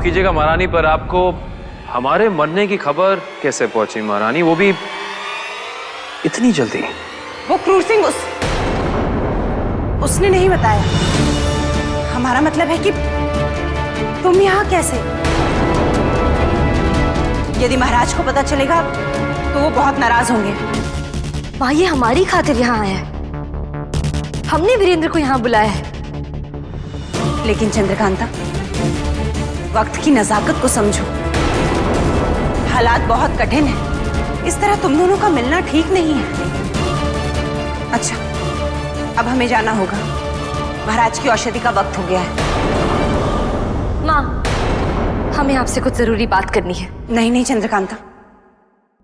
कीजिएगा महारानी, पर आपको हमारे मरने की खबर कैसे पहुंची महारानी, वो भी इतनी जल्दी? वो क्रूर सिंह उसने नहीं बताया। हमारा मतलब है कि तुम यहाँ कैसे? यदि महाराज को पता चलेगा तो वो बहुत नाराज होंगे। माँ, ये हमारी खातिर यहाँ आया है, हमने वीरेंद्र को यहाँ बुलाया है। लेकिन चंद्रकांता, वक्त की नजाकत को समझो। हालात बहुत कठिन है, इस तरह तुम दोनों का मिलना ठीक नहीं है। अच्छा, अब हमें जाना होगा, महाराज की औषधि का वक्त हो गया है। माँ, हमें आपसे कुछ जरूरी बात करनी है। नहीं नहीं चंद्रकांता,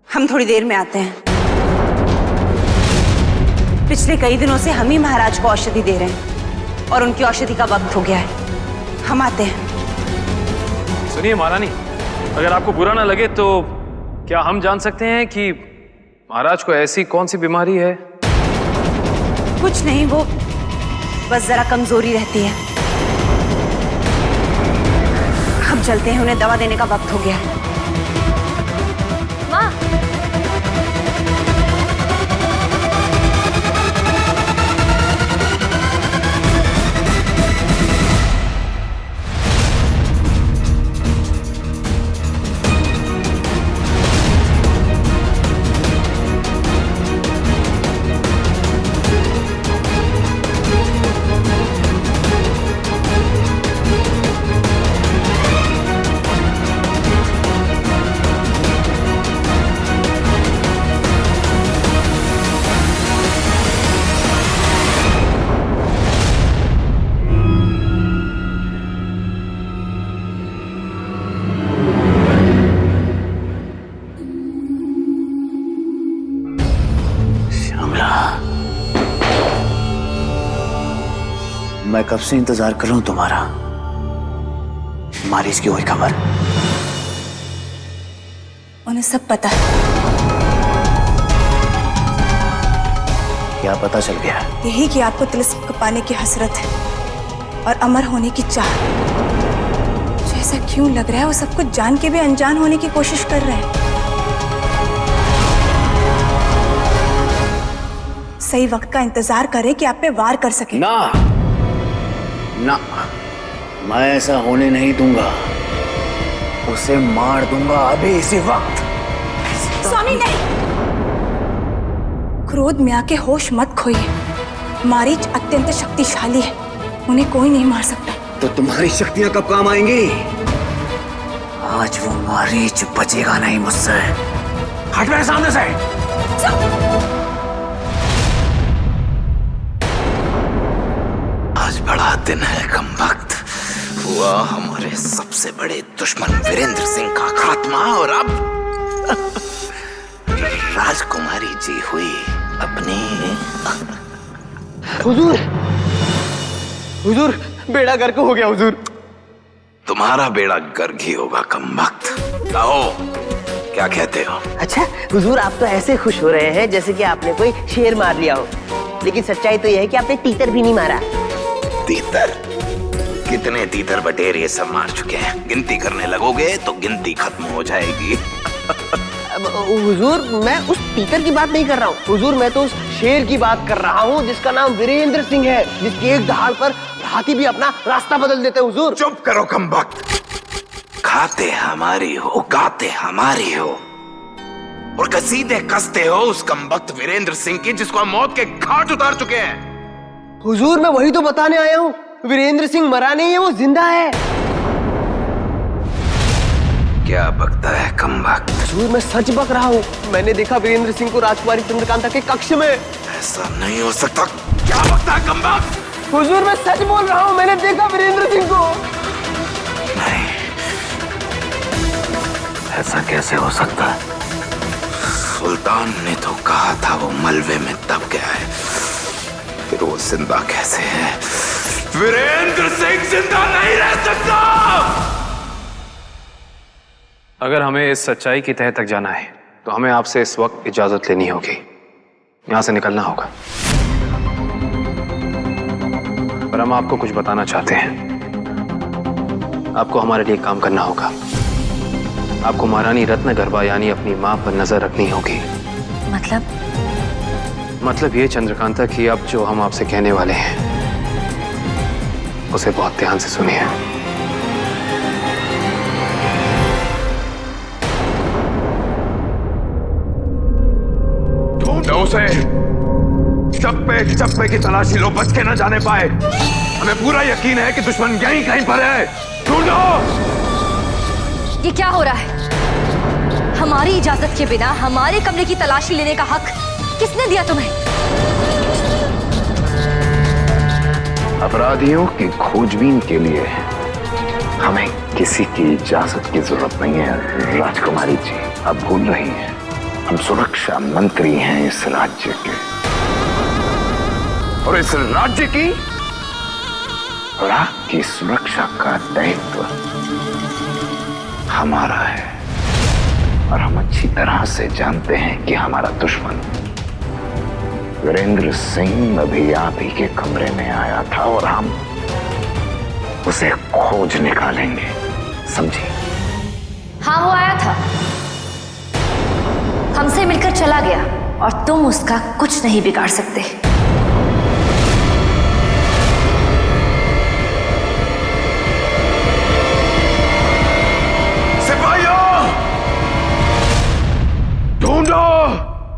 हम थोड़ी देर में आते हैं। पिछले कई दिनों से हम ही महाराज को औषधि दे रहे हैं और उनकी औषधि का वक्त हो गया है। हम आते हैं। सुनिए महारानी, अगर आपको बुरा ना लगे तो क्या हम जान सकते हैं कि महाराज को ऐसी कौन सी बीमारी है? कुछ नहीं, वो बस जरा कमजोरी रहती है। अब चलते हैं, उन्हें दवा देने का वक्त हो गया है। माँ, मैं कब से इंतजार कर रहा हूं तुम्हारा। मारिस की हुई खबर? उन्हें सब पता है। क्या पता चल गया? यही कि आपको तिलिस्म को पाने की हसरत है और अमर होने की चाह। मुझे ऐसा क्यों लग रहा है वो सब कुछ जान के भी अनजान होने की कोशिश कर रहे हैं। सही वक्त का इंतजार करें कि आप पे वार कर सके। ना ना, मैं ऐसा होने नहीं दूंगा। उसे मार दूंगा अभी इसी वक्त। स्वामी नहीं, क्रोध में आके होश मत खोइए। मारीच अत्यंत शक्तिशाली है, उन्हें कोई नहीं मार सकता। तो तुम्हारी शक्तियां कब काम आएंगी? आज वो मारीच बचेगा नहीं मुझसे। हट मेरे सामने से। आज बड़ा दिन है कमबख्त। हुआ हमारे सबसे बड़े दुश्मन वीरेंद्र सिंह का खात्मा और अब राजकुमारी जी हुई अपनी। हुजूर, हुजूर, बेड़ा गर्क हो गया हुजूर। तुम्हारा बेड़ा गर्क ही होगा कमबख्त। कहो, क्या कहते हो? अच्छा हुजूर, आप तो ऐसे खुश हो रहे हैं जैसे कि आपने कोई शेर मार लिया हो, लेकिन सच्चाई तो यह है कि आपने तीतर भी नहीं मारा। तीतर? कितने तीतर बटेर ये सब मार चुके हैं। गिनती करने लगोगे तो गिनती खत्म हो जाएगी। हुजूर, मैं उस तीतर की बात नहीं कर रहा हूँ हुजूर, मैं तो उस शेर की बात कर रहा हूँ जिसका नाम वीरेंद्र सिंह है, जिसकी एक दहाड़ पर हाथी भी अपना रास्ता बदल देते हैं हुजूर। चुप करो कमबख्त। खाते हमारी हो, गाते हमारी हो और कसीदे कसते हो उस कमबख्त वीरेंद्र सिंह की, जिसको हम मौत के घाट उतार चुके हैं। हुजूर, मैं वही तो बताने आया हूँ, वीरेंद्र सिंह मरा नहीं है, वो जिंदा है। क्या बकता है कमबख्त? हुजूर, मैं सच बक रहा हूँ। मैंने देखा वीरेंद्र सिंह को राजकुमारी चंद्रकांता के कक्ष में। ऐसा नहीं हो सकता। क्या बकता है कमबख्त? हुजूर, मैं सच बोल रहा हूँ, मैंने देखा वीरेंद्र सिंह को। नहीं, ऐसा कैसे हो सकता है? सुल्तान ने तो कहा था वो मलबे में दब गया है, फिर वो जिंदा कैसे है? वीरेंद्र सिंह जिंदा नहीं रह सकता। अगर हमें इस सच्चाई की तह तक जाना है तो हमें आपसे इस वक्त इजाजत लेनी होगी, यहां से निकलना होगा। पर हम आपको कुछ बताना चाहते हैं। आपको हमारे लिए काम करना होगा। आपको महारानी रत्नगर्भा यानी अपनी मां पर नजर रखनी होगी। मतलब ये चंद्रकांता कि अब जो हम आपसे कहने वाले हैं उसे बहुत ध्यान से सुनिए। ढूंढो उसे, चप्पे चप्पे की तलाशी लो, बच के न जाने पाए। हमें पूरा यकीन है कि दुश्मन यहीं कहीं पर है। ढूंढो। ये क्या हो रहा है? हमारी इजाजत के बिना हमारे कमरे की तलाशी लेने का हक किसने दिया तुम्हें? अपराधियों की खोजबीन के लिए हमें किसी की इजाजत की जरूरत नहीं है राजकुमारी जी। अब भूल रही हैं, हम सुरक्षा मंत्री हैं इस राज्य के, और इस राज्य की राख की सुरक्षा का दायित्व हमारा है। और हम अच्छी तरह से जानते हैं कि हमारा दुश्मन वीरेंद्र सिंह अभी आप ही के कमरे में आया था, और हम उसे खोज निकालेंगे, समझी? हाँ, वो आया था, हमसे मिलकर चला गया, और तुम उसका कुछ नहीं बिगाड़ सकते।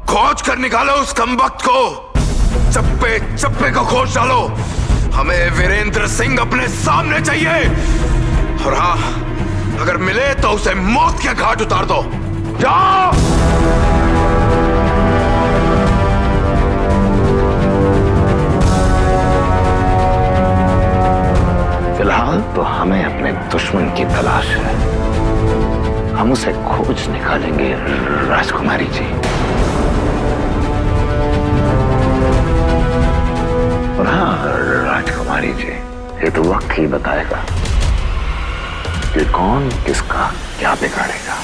खोज कर निकालो उस कमबख्त को, चप्पे चप्पे को खोज डालो। हमें वीरेंद्र सिंह अपने सामने चाहिए, और हाँ, अगर मिले तो उसे मौत के घाट उतार दो। जाओ। फिलहाल तो हमें अपने दुश्मन की तलाश है, हम उसे खोज निकालेंगे राजकुमारी जी। और हाँ राजकुमारी जी, ये तो वक्त ही बताएगा कि कौन किसका क्या बिगाड़ेगा।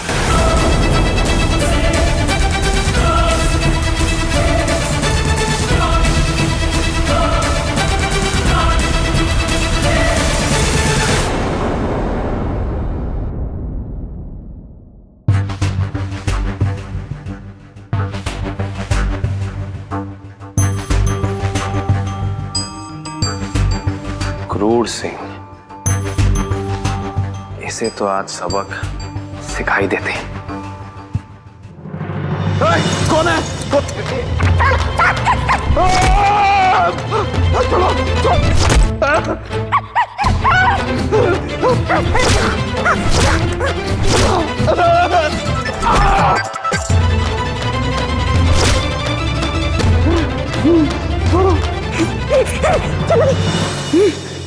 क्रूर सिंह, इसे तो आज सबक सिखाई देते। कौन है?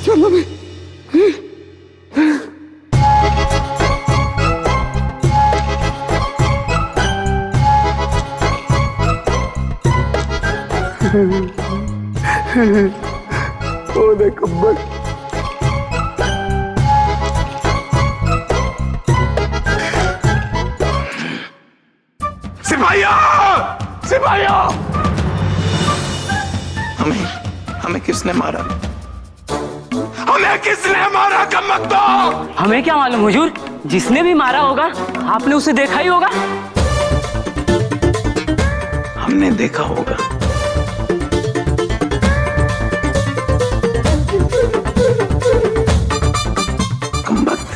चलो भी। ओ देखो बस। सिपाहियों! सिपाहियों! हमें किसने मारा? हमें किसने मारा कमबख्तो? हमें क्या मालूम हुजूर, जिसने भी मारा होगा आपने उसे देखा ही होगा। हमने देखा होगा। कमबख्त,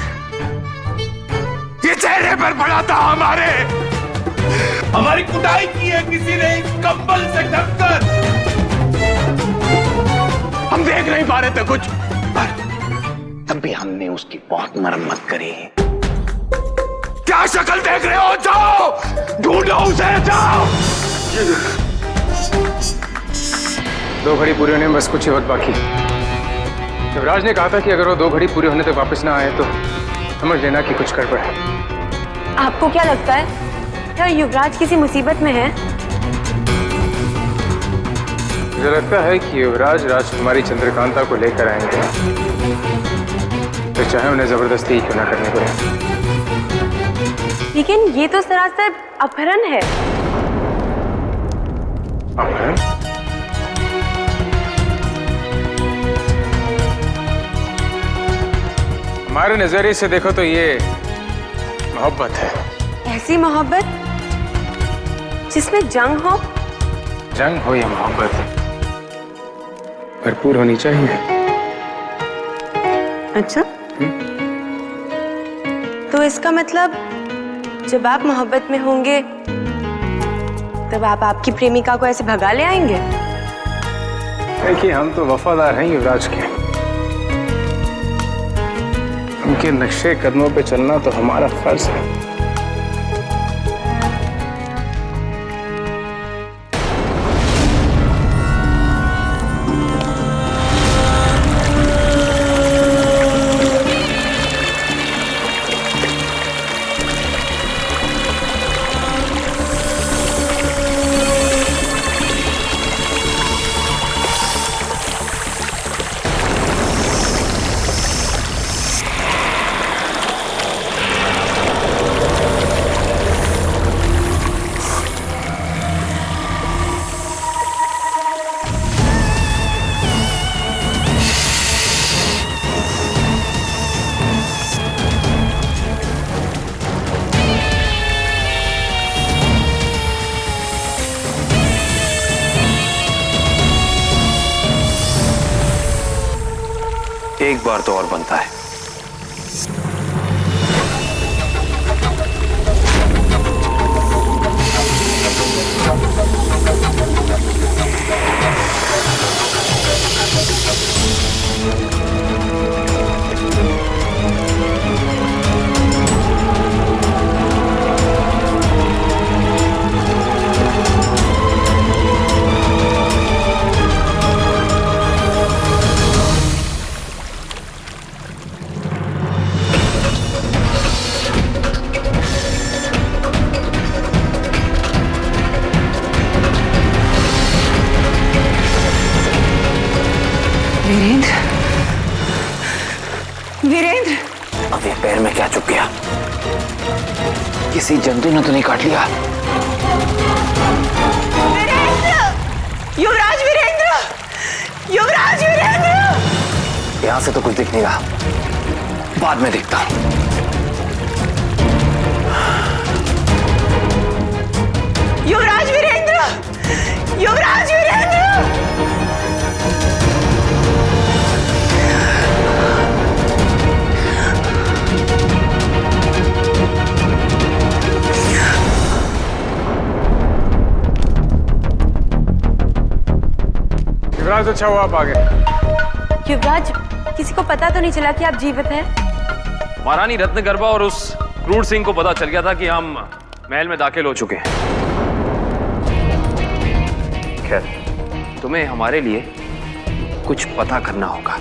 ये चेहरे पर पड़ा था हमारी कुटाई की है किसी ने इस कंबल से ढककर। हम देख नहीं पा रहे थे कुछ, पर तब भी हमने उसकी बहुत मरम्मत करी। क्या शक्ल देख रहे हो? जाओ ढूंढो उसे, जाओ। 2 घड़ी पूरी होने में बस कुछ ही वक्त बाकी। युवराज ने कहा था कि अगर वो 2 घड़ी पूरी होने तक वापस ना आए तो समझ लेना कि कुछ गड़बड़ है। आपको क्या लगता है, क्या युवराज किसी मुसीबत में है? मुझे लगता है कि युवराज राजकुमारी चंद्रकांता को लेकर आएंगे, तो चाहे उन्हें जबरदस्ती क्यों ना करने पड़े। लेकिन ये तो सरासर अपहरण है। अपहरण? हमारे तुम्हारे नजरिए से देखो तो ये मोहब्बत है। ऐसी मोहब्बत जिसमें जंग हो। जंग हो या मोहब्बत भरपूर होनी चाहिए। अच्छा, तो इसका मतलब जब आप मोहब्बत में होंगे तब आप आपकी प्रेमिका को ऐसे भगा ले आएंगे? देखिए, हम तो वफादार हैं युवराज के। उनके नक्शे कदमों पे चलना तो हमारा फर्ज है। एक बार तो और बनता है। वीरेंद्र, वीरेंद्र, अब ये पैर में क्या चुप गया? किसी जंतु ने तो नहीं काट लिया? वीरेंद्र, युवराज वीरेंद्र, युवराज वीरेंद्र। यहां से तो कुछ दिख नहीं रहा, बाद में देखता हूं। युवराज वीरेंद्र, युवराज वीरेंद्र। युवराज, अच्छा हुआ आप आ गए। युवराज, किसी को पता तो नहीं चला कि आप जीवित हैं? महारानी रत्नगर्भा और उस क्रूर सिंह को पता चल गया था कि हम महल में दाखिल हो चुके हैं। खैर, तुम्हें हमारे लिए कुछ पता करना होगा।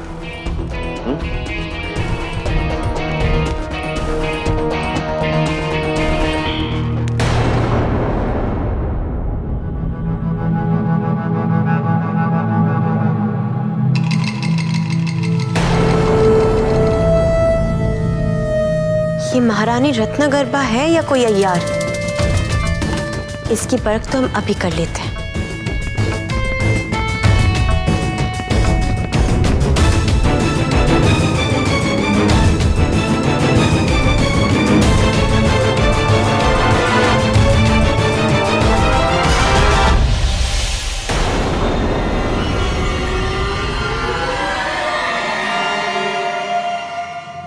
ये महारानी रत्नगर्भा है या कोई अय्यार? इसकी परख तो हम अभी कर लेते हैं।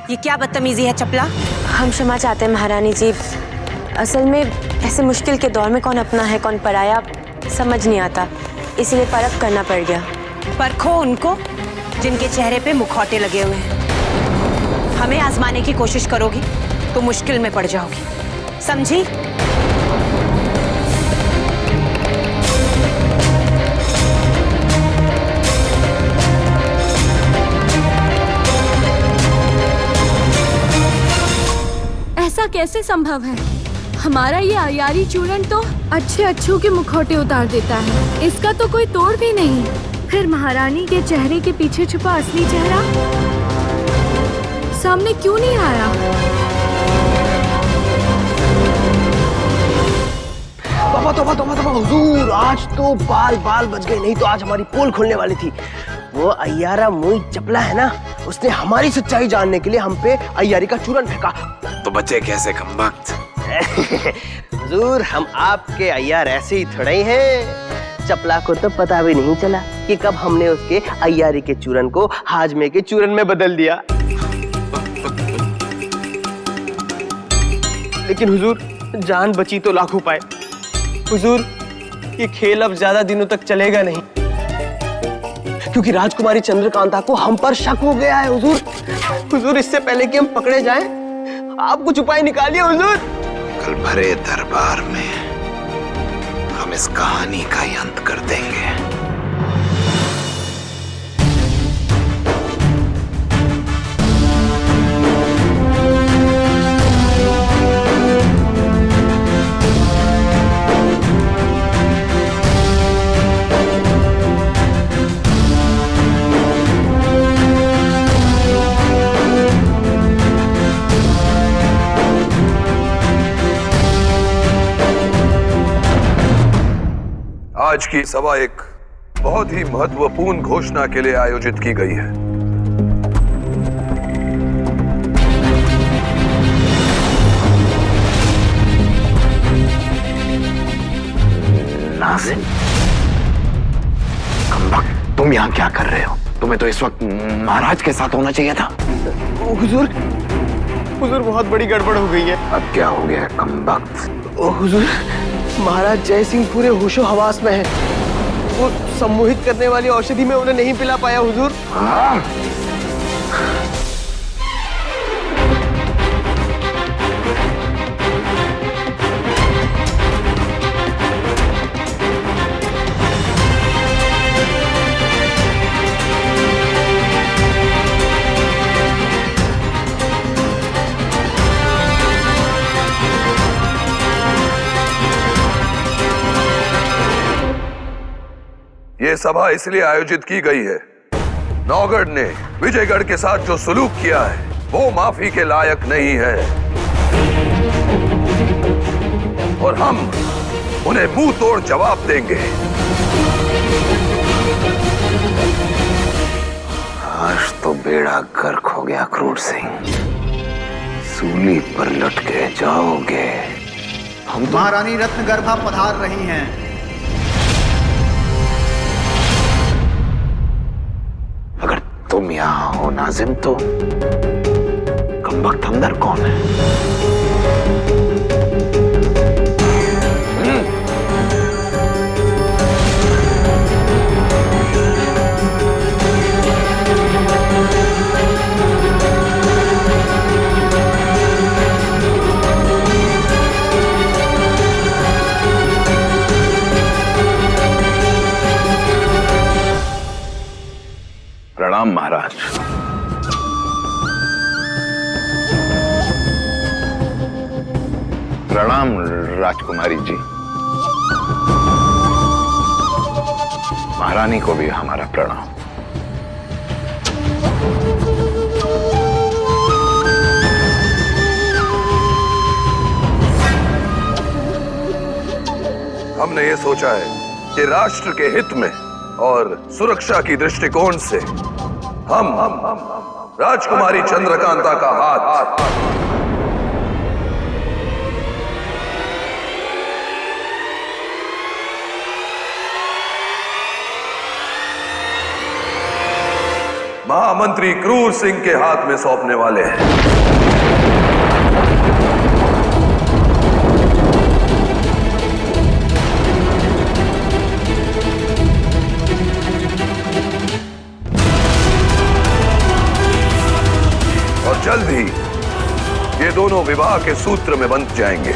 ये क्या बदतमीजी है चपला? हम क्षमा चाहते हैं महारानी जी। असल में ऐसे मुश्किल के दौर में कौन अपना है कौन पराया समझ नहीं आता, इसीलिए परख करना पड़ गया। परखो उनको जिनके चेहरे पे मुखौटे लगे हुए हैं। हमें आजमाने की कोशिश करोगी तो मुश्किल में पड़ जाओगी, समझी? ऐसा कैसे संभव है? हमारा ये अयारी चूर्ण तो अच्छे अच्छों के मुखौटे उतार देता है, इसका तो कोई तोड़ भी नहीं। फिर महारानी के चेहरे के पीछे छुपा असली चेहरा सामने क्यों नहीं आया? तोबा हुजूर, आज तो बाल बाल बच गए, नहीं तो आज हमारी पोल खुलने वाली थी। वो अय्यारा मोई चपला है ना, उसने हमारी सच्चाई जानने के लिए हम पे अय्यारी का चूरन फेंका। तो बचे कैसे कमबख्त? हुजूर, हम आपके अय्यार ऐसे ही थोड़े ही हैं। चपला को तो पता भी नहीं चला कि कब हमने उसके अय्यारी के चूरन को हाजमे के चूरन में बदल दिया। लेकिन हुजूर, जान बची तो लाखों पाए। हुजूर, ये खेल अब ज्यादा दिनों तक चलेगा नहीं, क्योंकि राजकुमारी चंद्रकांता को हम पर शक हो गया है। हुजूर, इससे पहले कि हम पकड़े जाएं, आप कुछ उपाय निकालिए हुजूर। कल भरे दरबार में हम इस कहानी का ही अंत कर देंगे। आज की सभा एक बहुत ही महत्वपूर्ण घोषणा के लिए आयोजित की गई है। नाज़िम, कमबख्त, तुम यहाँ क्या कर रहे हो? तुम्हें तो इस वक्त महाराज के साथ होना चाहिए था। हुजूर, बहुत बड़ी गड़बड़ हो गई है। अब क्या हो गया कमबख्त? हुजूर, महाराज जय सिंह पूरे होशो हवास में है। वो सम्मोहित करने वाली औषधि में उन्हें नहीं पिला पाया हुजूर। ये सभा इसलिए आयोजित की गई है, नौगढ़ ने विजयगढ़ के साथ जो सुलूक किया है वो माफी के लायक नहीं है, और हम उन्हें मुंह तोड़ जवाब देंगे। आज तो बेड़ा गर्क हो गया क्रूर सिंह, सूली पर लटके जाओगे। हम महारानी रत्नगर्भा पधार रही हैं। अगर तुम यहाँ हो नाज़िम, तो कमबख्त अंदर कौन है? प्रणाम महाराज। प्रणाम राजकुमारी जी। महारानी को भी हमारा प्रणाम। हमने ये सोचा है कि राष्ट्र के हित में और सुरक्षा की दृष्टिकोण से हम राजकुमारी चंद्रकांता का हाथ महामंत्री क्रूर सिंह के हाथ में सौंपने वाले हैं। और जल्द ही ये दोनों विवाह के सूत्र में बंध जाएंगे।